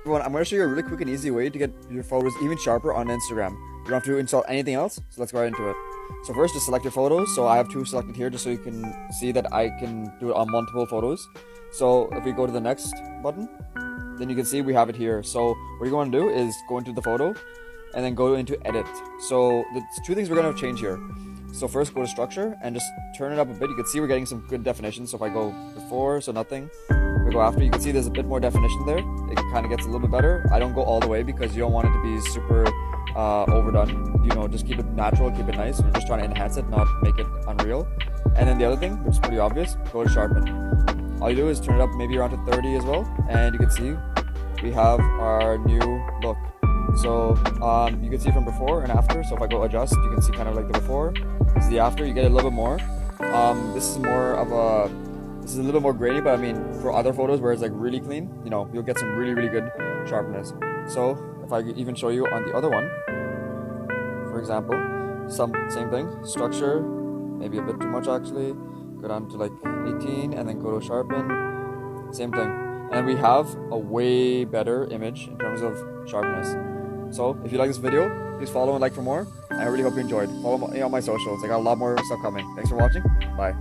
Everyone, I'm going to show you a really quick and easy way to get your photos even sharper on Instagram. You don't have to install anything else, so let's go right into it. So first, just select your photos. So I have two selected here just so you can see that I can do it on multiple photos. So if we go to the next button, then you can see we have it here. So what you're going to do is go into the photo and then go into edit. So the two things we're going to change here. So first, go to structure and just turn it up a bit. You can see we're getting some good definition. So if I go before, so nothing. If we go after, you can see there's a bit more definition there. It kind of gets a little bit better. I don't go all the way because you don't want it to be super overdone. You know, just keep it natural, keep it nice. You're just trying to enhance it, not make it unreal. And then the other thing, which is pretty obvious, go to sharpen. All you do is turn it up maybe around to 30 as well, and you can see we have our new look. So you can see from before and after. So if I go adjust, you can see kind of like the before. This is the after. You get a little bit more. This is a little bit more grainy, but I mean for other photos where it's like really clean, you know, you'll get some really good sharpness. So if I even show you on the other one, for example, same thing, structure, maybe a bit too much actually. Go down to like 18 and then go to sharpen. Same thing, and we have a way better image in terms of sharpness. So if you like this video, please follow and like for more. I really hope you enjoyed. Follow me on my socials. I got a lot more stuff coming. Thanks for watching. Bye.